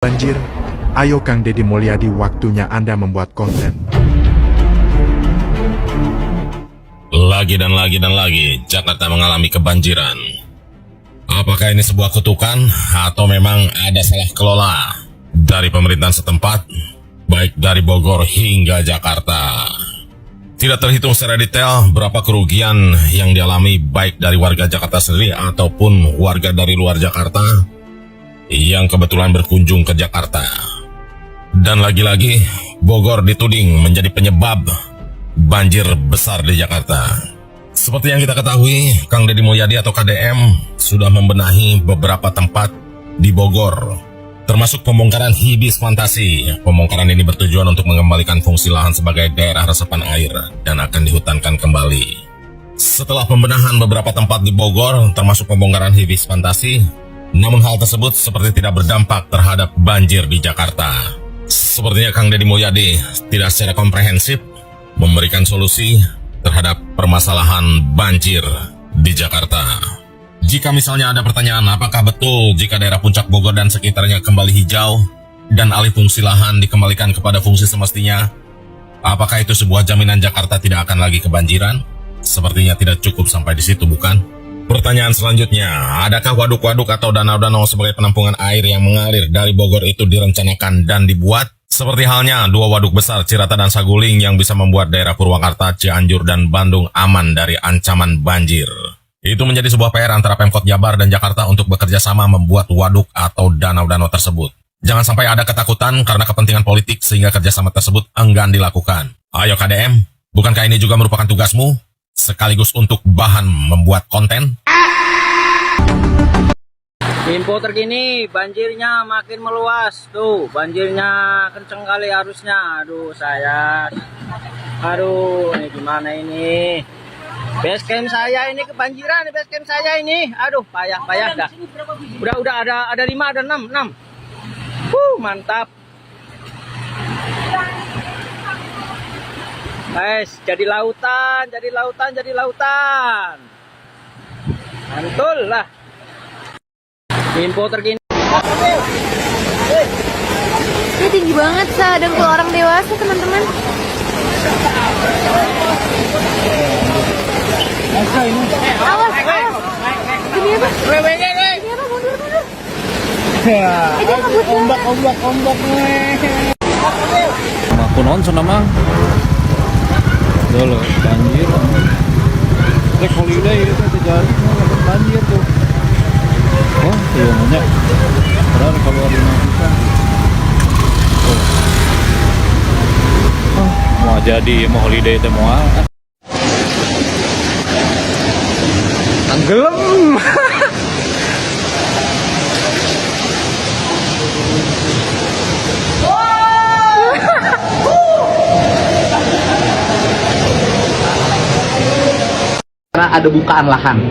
Banjir, ayo Kang Deddy Mulyadi, waktunya Anda membuat konten. Lagi dan lagi, Jakarta mengalami kebanjiran. Apakah ini sebuah kutukan atau memang ada salah kelola dari pemerintahan setempat, baik dari Bogor hingga Jakarta? Tidak terhitung secara detail berapa kerugian yang dialami baik dari warga Jakarta sendiri ataupun warga dari luar Jakarta yang kebetulan berkunjung ke Jakarta. Dan lagi-lagi, Bogor dituding menjadi penyebab banjir besar di Jakarta. Seperti yang kita ketahui, Kang Deddy Mulyadi atau KDM sudah membenahi beberapa tempat di Bogor, termasuk pembongkaran Hibis Fantasi. Pembongkaran ini bertujuan untuk mengembalikan fungsi lahan sebagai daerah resapan air dan akan dihutankan kembali. Setelah pembenahan beberapa tempat di Bogor, termasuk pembongkaran Hibis Fantasi, namun hal tersebut seperti tidak berdampak terhadap banjir di Jakarta. Sepertinya Kang Deddy Mulyadi tidak secara komprehensif memberikan solusi terhadap permasalahan banjir di Jakarta. Jika misalnya ada pertanyaan, apakah betul jika daerah Puncak Bogor dan sekitarnya kembali hijau dan alih fungsi lahan dikembalikan kepada fungsi semestinya, apakah itu sebuah jaminan Jakarta tidak akan lagi kebanjiran? Sepertinya tidak cukup sampai di situ, bukan? Pertanyaan selanjutnya, adakah waduk-waduk atau danau-danau sebagai penampungan air yang mengalir dari Bogor itu direncanakan dan dibuat? Seperti halnya dua waduk besar Cirata dan Saguling yang bisa membuat daerah Purwakarta, Cianjur, dan Bandung aman dari ancaman banjir. Itu menjadi sebuah PR antara Pemkot Jabar dan Jakarta untuk bekerja sama membuat waduk atau danau-danau tersebut. Jangan sampai ada ketakutan karena kepentingan politik sehingga kerjasama tersebut enggan dilakukan. Ayo KDM, bukankah ini juga merupakan tugasmu? Sekaligus untuk bahan membuat konten? Info terkini, banjirnya makin meluas. Tuh, banjirnya kenceng kali arusnya. Aduh, saya. Aduh, ini gimana ini? Base camp saya ini kebanjiran, base camp saya ini. Aduh, payah dah. Udah ada 5, ada 6. Mantap. Guys, jadi lautan. Mantul lah. Info terkini. Ini tinggi banget, Sa, dan kalau orang dewasa, teman-teman. Awas. Ini apa? Ini apa? Mundur. Ombak. Aku nonton sama dulu banjir. Trek holiday itu terjadi banjir tuh. Oh, iya banyak. Padahal kalau ada kita. Oh, mau jadi mau holiday itu mau. Tenggelam. Karena ada bukaan lahan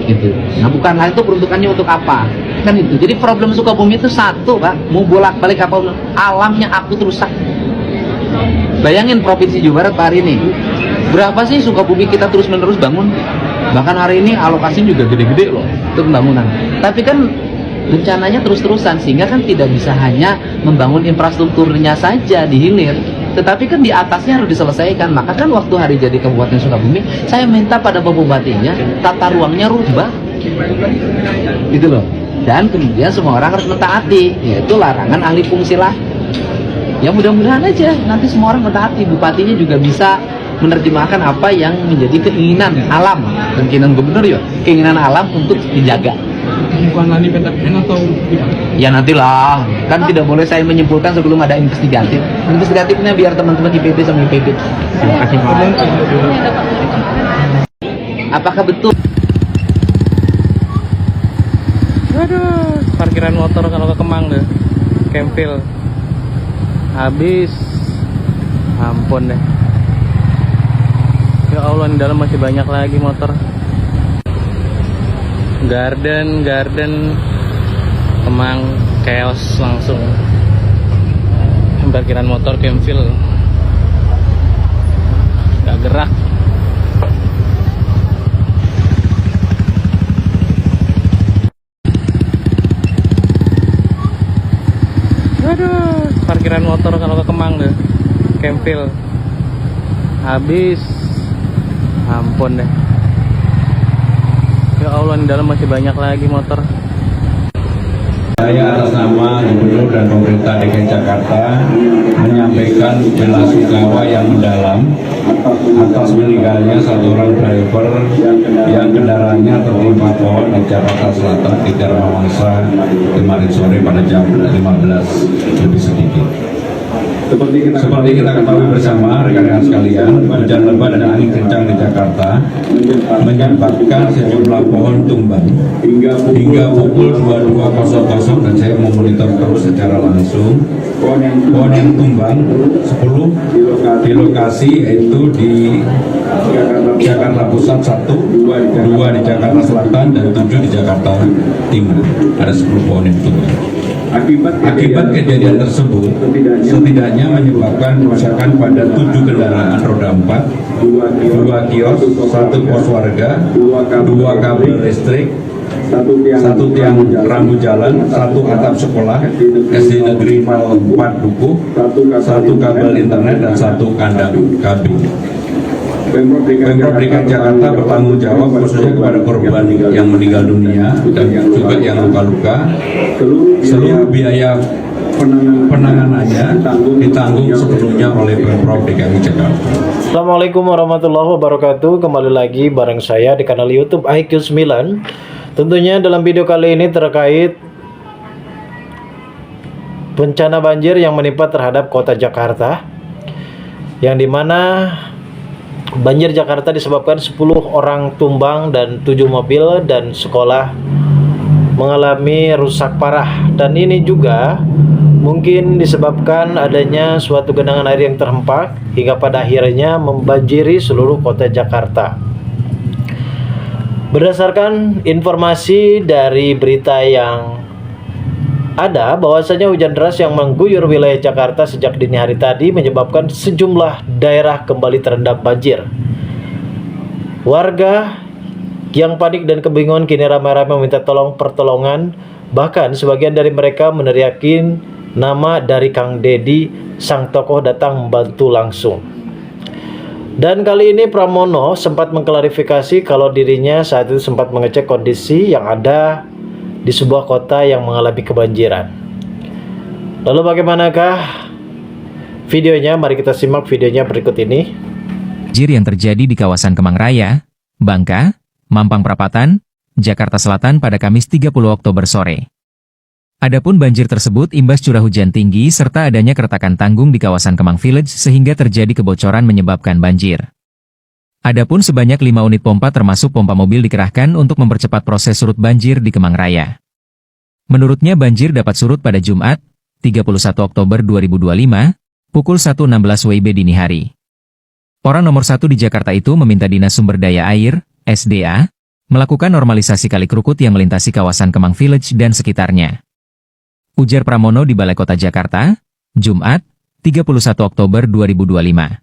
gitu. Nah, bukaan lahan itu peruntukannya untuk apa? Kan itu. Jadi problem Sukabumi itu satu, Pak. Mau bolak-balik apa alamnya aku terusak. Bayangin Provinsi Jawa Barat hari ini. Berapa sih Sukabumi kita terus-menerus bangun? Bahkan hari ini alokasinya juga gede-gede loh untuk pembangunan. Tapi kan rencananya terus-terusan sehingga kan tidak bisa hanya membangun infrastrukturnya saja di hilir. Tetapi kan di atasnya harus diselesaikan. Maka kan waktu hari jadi Kabupaten Sukabumi, saya minta pada bupatinya tata ruangnya rubah, gitu loh. Dan kemudian semua orang harus mentaati, yaitu larangan alih fungsi lah. Ya mudah-mudahan aja nanti semua orang mentaati. Bupatinya juga bisa menerjemahkan apa yang menjadi keinginan alam dan keinginan gubernur ya, keinginan alam untuk dijaga. Bukan lani PTPN atau Ya nantilah, kan tidak boleh saya menyimpulkan sebelum ada investigatif. Investigatifnya biar teman-teman IPB sama IPB. Terima kasih Pak. Apakah betul? aduh, parkiran motor kalau ke Kemang deh. Kempil. Habis. Ampun deh. Ya Allah, di dalam masih banyak lagi motor. Garden Kemang chaos langsung. Parkiran motor Kempil gak gerak. Aduh, parkiran motor kalau ke Kemang deh. Kempil. Habis. Ampun deh. Ya Allah, di dalam masih banyak lagi motor. Saya atas nama Gubernur dan pemerintah DKI Jakarta menyampaikan bela sungkawa yang mendalam atas meninggalnya satu orang driver yang kendaraannya tertimpa pohon di Jakarta Selatan di Dharmawangsa kemarin sore pada jam 15 lebih sedikit. Seperti kita ketahui bersama rekan-rekan sekalian, hujan lebat dan angin kencang di Jakarta menyebabkan sejumlah pohon tumbang hingga pukul 22.00 dan saya memonitor terus secara langsung. Pohon yang tumbang 10 di lokasi yaitu di Jakarta Pusat 1, 2 di Jakarta Selatan dan 7 di Jakarta Timur. Ada 10 pohon yang tumbang. Akibat kejadian tersebut, setidaknya menyebabkan kerusakan pada 7 kendaraan roda 4, 2 kios, 1 pos warga, 2 kabel listrik, 1 tiang rambu jalan, 1 atap sekolah SD Negeri 04 Dukuh, 1 kabel internet dan 1 kandang kambing. Pemprov DKI Jakarta bertanggung jawab khususnya kepada korban yang meninggal dunia dan juga yang luka-luka. Seluruh biaya penanganannya ditanggung sepenuhnya oleh Pemprov DKI Jakarta. Assalamualaikum warahmatullahi wabarakatuh. Kembali lagi bareng saya di kanal YouTube IQ9. Tentunya dalam video kali ini terkait bencana banjir yang menimpa terhadap kota Jakarta, yang dimana banjir Jakarta disebabkan 10 orang tumbang dan 7 mobil dan sekolah mengalami rusak parah. Dan ini juga mungkin disebabkan adanya suatu genangan air yang terhempak hingga pada akhirnya membanjiri seluruh kota Jakarta. Berdasarkan informasi dari berita yang ada, bahwasanya hujan deras yang mengguyur wilayah Jakarta sejak dini hari tadi menyebabkan sejumlah daerah kembali terendam banjir. Warga yang panik dan kebingungan kini ramai-ramai meminta pertolongan. Bahkan sebagian dari mereka meneriakin nama dari Kang Dedi, sang tokoh datang membantu langsung. Dan kali ini Pramono sempat mengklarifikasi kalau dirinya saat itu sempat mengecek kondisi yang ada di sebuah kota yang mengalami kebanjiran. Lalu bagaimanakah videonya? Mari kita simak videonya berikut ini. Banjir yang terjadi di kawasan Kemang Raya, Bangka, Mampang Perapatan, Jakarta Selatan pada Kamis 30 Oktober sore. Adapun banjir tersebut imbas curah hujan tinggi serta adanya keretakan tanggung di kawasan Kemang Village sehingga terjadi kebocoran menyebabkan banjir. Adapun sebanyak 5 unit pompa termasuk pompa mobil dikerahkan untuk mempercepat proses surut banjir di Kemang Raya. Menurutnya banjir dapat surut pada Jumat, 31 Oktober 2025, pukul 1.16 WIB dini hari. Orang nomor 1 di Jakarta itu meminta Dinas Sumber Daya Air, SDA, melakukan normalisasi kali Krukut yang melintasi kawasan Kemang Village dan sekitarnya. Ujar Pramono di Balai Kota Jakarta, Jumat, 31 Oktober 2025.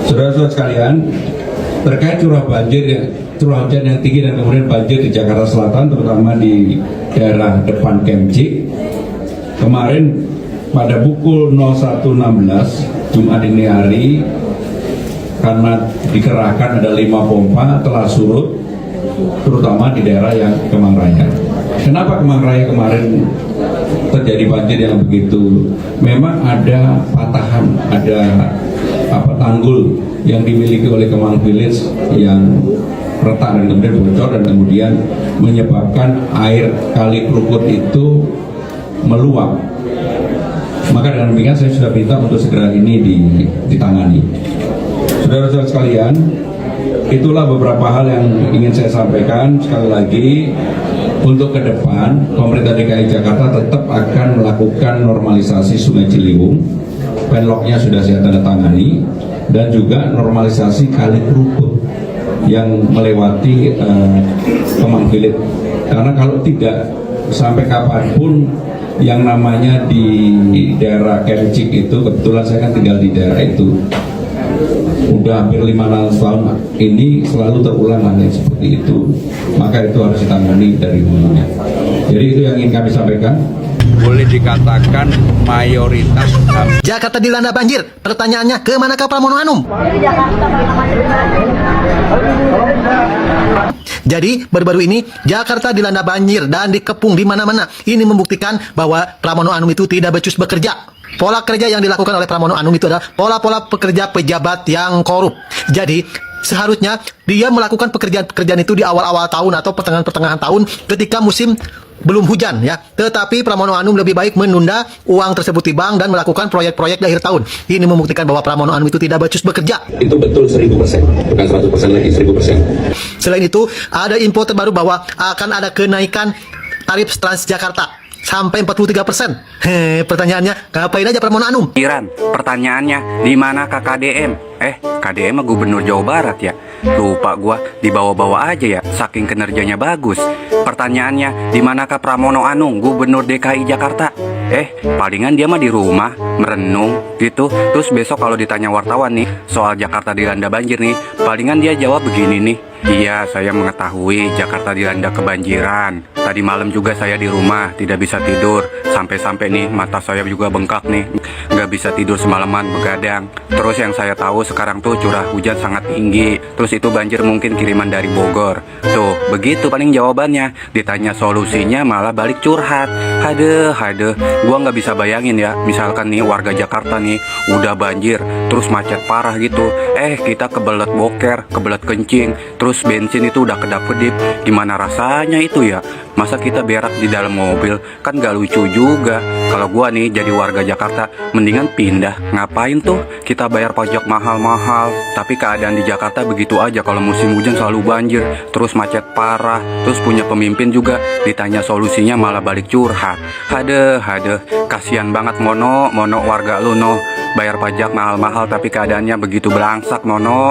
Saudara-saudara sekalian, terkait curah hujan yang tinggi dan kemudian banjir di Jakarta Selatan, terutama di daerah depan Kemcik, kemarin pada pukul 01.16 Jumat dini hari, karena dikerahkan ada 5 pompa telah surut, terutama di daerah yang Kemang Raya. Kenapa Kemang Raya kemarin terjadi banjir yang begitu? Memang ada patahan, ada tanggul yang dimiliki oleh Kemang Village yang retak dan kemudian bocor dan kemudian menyebabkan air kali Krukut itu meluap. Maka dengan demikian saya sudah minta untuk segera ini ditangani. Saudara-saudara sekalian, itulah beberapa hal yang ingin saya sampaikan. Sekali lagi, untuk ke depan pemerintah DKI Jakarta tetap akan melakukan normalisasi Sungai Ciliwung. Penloknya sudah saya tanda tangani, dan juga normalisasi kali Krukut yang melewati Kemang Village. Karena kalau tidak, sampai kapanpun yang namanya di daerah Kemcik itu, kebetulan saya kan tinggal di daerah itu, udah hampir 5 tahun ini selalu terulang hal yang seperti itu. Maka itu harus ditangani dari hulunya. Jadi itu yang ingin kami sampaikan. Boleh dikatakan mayoritas Jakarta dilanda banjir. Pertanyaannya, ke manakah Pramono Anung? Jadi baru-baru ini Jakarta dilanda banjir dan dikepung di mana-mana. Ini membuktikan bahwa Pramono Anung itu tidak becus bekerja. Pola kerja yang dilakukan oleh Pramono Anung itu adalah pola-pola pekerja pejabat yang korup. Jadi seharusnya dia melakukan pekerjaan-pekerjaan itu di awal-awal tahun atau pertengahan-pertengahan tahun ketika musim belum hujan ya. Tetapi Pramono Anung lebih baik menunda uang tersebut di bank dan melakukan proyek-proyek di akhir tahun. Ini membuktikan bahwa Pramono Anung itu tidak becus bekerja. Itu betul 1000%, bukan 100% lagi, 1000%. Selain itu, ada info terbaru bahwa akan ada kenaikan tarif Transjakarta sampai 43%. Pertanyaannya, ngapain aja Pramono Anung? Iran. Pertanyaannya, di mana KDM? KDM mah Gubernur Jawa Barat ya. Lupa gua, dibawa-bawa aja ya, saking kinerjanya bagus. Pertanyaannya, di manakah Pramono Anung, Gubernur DKI Jakarta? Palingan dia mah di rumah, merenung gitu. Terus besok kalau ditanya wartawan nih, soal Jakarta dilanda banjir nih, palingan dia jawab begini nih. Iya, saya mengetahui Jakarta dilanda kebanjiran. Tadi malam juga saya di rumah, tidak bisa tidur. Sampai-sampai nih, mata saya juga bengkak nih. Nggak bisa tidur semalaman, begadang. Terus yang saya tahu sekarang tuh curah hujan sangat tinggi. Terus itu banjir mungkin kiriman dari Bogor. Tuh, begitu paling jawabannya. Ditanya solusinya malah balik curhat. Haduh, gua nggak bisa bayangin ya. Misalkan nih warga Jakarta nih, udah banjir, terus macet parah gitu. Kita kebelet boker, kebelet kencing, terus bensin itu udah kedap-kedip. Gimana rasanya itu ya? Masa kita berak di dalam mobil? Kan gak lucu juga. Kalau gua nih jadi warga Jakarta, mendingan pindah. Ngapain tuh kita bayar pajak mahal-mahal? Tapi keadaan di Jakarta begitu aja. Kalau musim hujan selalu banjir, terus macet parah, terus punya pemimpin juga, ditanya solusinya malah balik curhat. Haduh, kasihan banget Mono warga lu no. Bayar pajak mahal-mahal tapi keadaannya begitu belangsak Mono.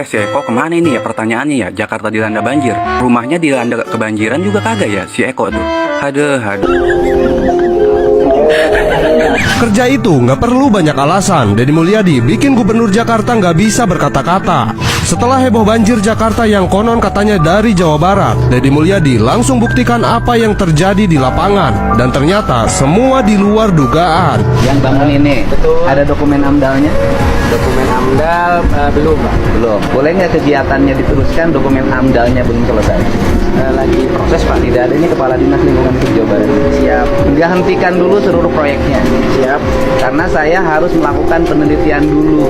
Si Eko kemana ini ya pertanyaannya ya? Jakarta dilanda banjir, rumahnya dilanda kebanjiran juga kagak ya si Eko tuh? Haduh. Kerja itu nggak perlu banyak alasan. Deddy Mulyadi bikin Gubernur Jakarta nggak bisa berkata-kata. Setelah heboh banjir Jakarta yang konon katanya dari Jawa Barat, Deddy Mulyadi langsung buktikan apa yang terjadi di lapangan. Dan ternyata semua di luar dugaan. Yang bangun ini, ada dokumen AMDAL-nya? Dokumen AMDAL belum, Pak. Belum. Boleh nggak kegiatannya diteruskan, dokumen AMDAL-nya belum selesai? Lagi proses, Pak. Tidak ada, ini Kepala Dinas Lingkungan Hidup Jawa Barat. Siap. Nggak hentikan dulu seluruh proyeknya. Siap. Karena saya harus melakukan penelitian dulu.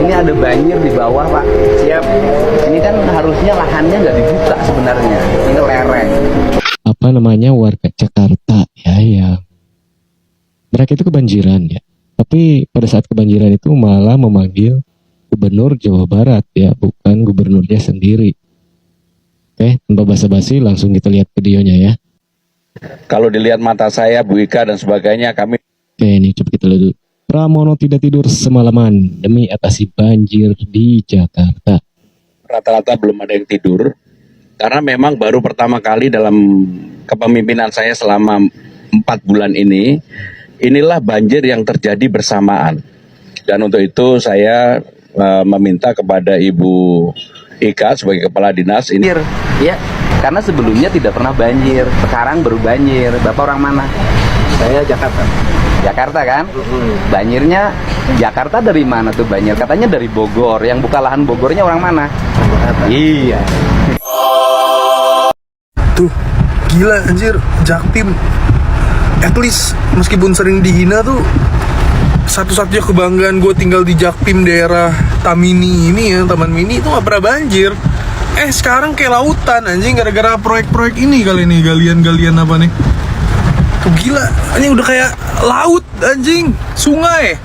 Ini ada banjir di bawah, Pak. Siap. Ini kan harusnya lahannya nggak dibuka sebenarnya. Ini lereng. Apa namanya, warga Jakarta ya mereka itu kebanjiran ya. Tapi pada saat kebanjiran itu malah memanggil Gubernur Jawa Barat ya, bukan gubernurnya sendiri. Oke, tanpa basa-basi langsung kita lihat videonya ya. Kalau dilihat mata saya, Bu Ika dan sebagainya, kami... Oke, ini coba kita lihat dulu. Pramono tidak tidur semalaman demi atasi banjir di Jakarta. Rata-rata belum ada yang tidur, karena memang baru pertama kali dalam kepemimpinan saya selama 4 bulan ini, inilah banjir yang terjadi bersamaan. Dan untuk itu saya meminta kepada Ibu Ika sebagai Kepala Dinas ini. Ya, karena sebelumnya tidak pernah banjir, sekarang baru banjir. Bapak orang mana? Saya Jakarta. Jakarta kan? Banjirnya Jakarta dari mana tuh banjir? Katanya dari Bogor. Yang buka lahan Bogornya orang mana? Jakarta. Iya. Tuh, gila anjir, Jaktim. At least meskipun sering dihina tuh, satu-satunya kebanggaan gue tinggal di Jaktim daerah Tamini ini ya, Taman Mini itu gak pernah banjir. Sekarang kayak lautan anjing, gara-gara proyek-proyek ini kali nih, galian-galian apa nih. Tuh gila, ini udah kayak laut anjing, sungai.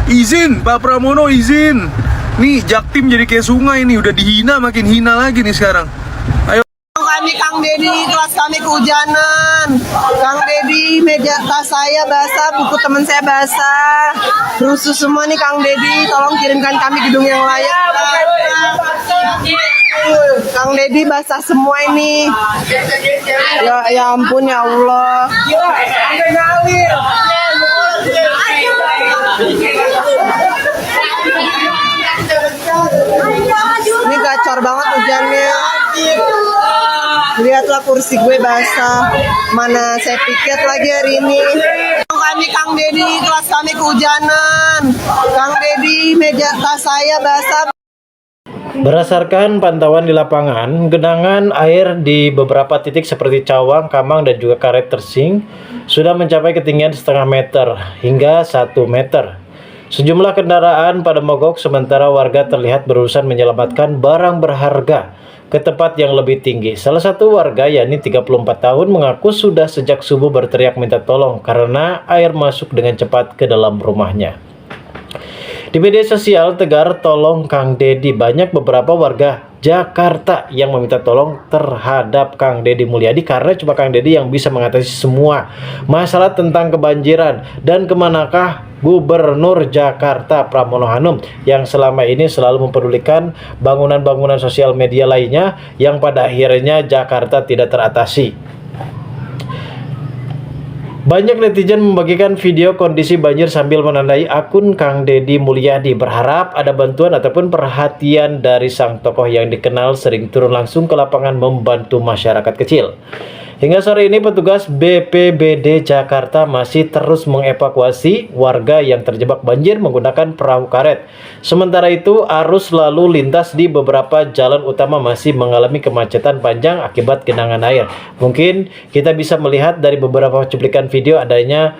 Izin, Pak Pramono izin. Nih Jaktim jadi kayak sungai nih, udah dihina, makin hina lagi nih sekarang. Ayo. Kang Deddy, kelas kami kehujanan. Kang Deddy, meja tas saya basah, buku teman saya basah. Rusuh semua nih Kang Deddy, tolong kirimkan kami gedung yang layak. Kang Deddy basah semua ini. Ya ampun ya Allah. Ini gacor banget hujannya. Lihatlah kursi gue basah. Mana saya piket lagi hari ini. Kami Kang Dedi, kelas kami kehujanan. Kang Dedi, meja tas saya basah. Berdasarkan pantauan di lapangan, genangan air di beberapa titik seperti Cawang, Kamang, dan juga Karet Tersing sudah mencapai ketinggian setengah meter hingga 1 meter. Sejumlah kendaraan pada mogok, sementara warga terlihat berurusan menyelamatkan barang berharga ke tempat yang lebih tinggi. Salah satu warga, yakni 34 tahun, mengaku sudah sejak subuh berteriak minta tolong karena air masuk dengan cepat ke dalam rumahnya. Di media sosial tegar tolong Kang Dedi, banyak beberapa warga Jakarta yang meminta tolong terhadap Kang Dedi Mulyadi karena cuma Kang Dedi yang bisa mengatasi semua masalah tentang kebanjiran. Dan kemanakah Gubernur Jakarta Pramono Anung yang selama ini selalu mempedulikan bangunan-bangunan sosial media lainnya yang pada akhirnya Jakarta tidak teratasi. Banyak netizen membagikan video kondisi banjir sambil menandai akun Kang Dedi Mulyadi, berharap ada bantuan ataupun perhatian dari sang tokoh yang dikenal sering turun langsung ke lapangan membantu masyarakat kecil. Hingga sore ini petugas BPBD Jakarta masih terus mengevakuasi warga yang terjebak banjir menggunakan perahu karet. Sementara itu, arus lalu lintas di beberapa jalan utama masih mengalami kemacetan panjang akibat genangan air. Mungkin kita bisa melihat dari beberapa cuplikan video adanya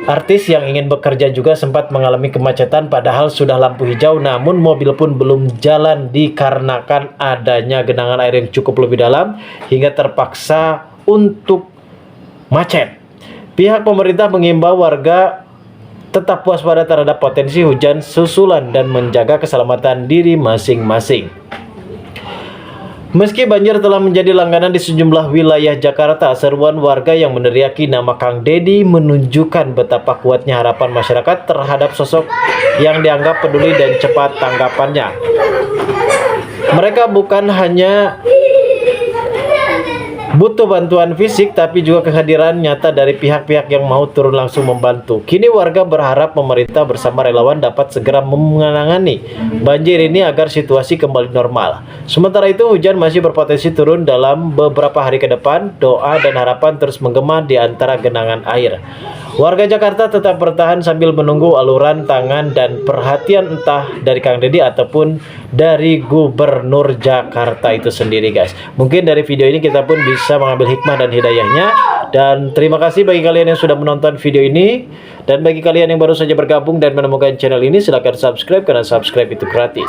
artis yang ingin bekerja juga sempat mengalami kemacetan padahal sudah lampu hijau, namun mobil pun belum jalan dikarenakan adanya genangan air yang cukup lebih dalam hingga terpaksa untuk macet. Pihak pemerintah mengimbau warga tetap waspada terhadap potensi hujan susulan dan menjaga keselamatan diri masing-masing. Meski banjir telah menjadi langganan di sejumlah wilayah Jakarta, seruan warga yang meneriaki nama Kang Dedi menunjukkan betapa kuatnya harapan masyarakat terhadap sosok yang dianggap peduli dan cepat tanggapannya. Mereka bukan hanya butuh bantuan fisik, tapi juga kehadiran nyata dari pihak-pihak yang mau turun langsung membantu. Kini warga berharap pemerintah bersama relawan dapat segera menangani banjir ini agar situasi kembali normal. Sementara itu, hujan masih berpotensi turun dalam beberapa hari ke depan. Doa dan harapan terus menggema di antara genangan air. Warga Jakarta tetap bertahan sambil menunggu aluran tangan dan perhatian entah dari Kang Dedi ataupun dari Gubernur Jakarta itu sendiri, guys. Mungkin dari video ini kita pun bisa mengambil hikmah dan hidayahnya. Dan terima kasih bagi kalian yang sudah menonton video ini. Dan bagi kalian yang baru saja bergabung dan menemukan channel ini, silahkan subscribe karena subscribe itu gratis.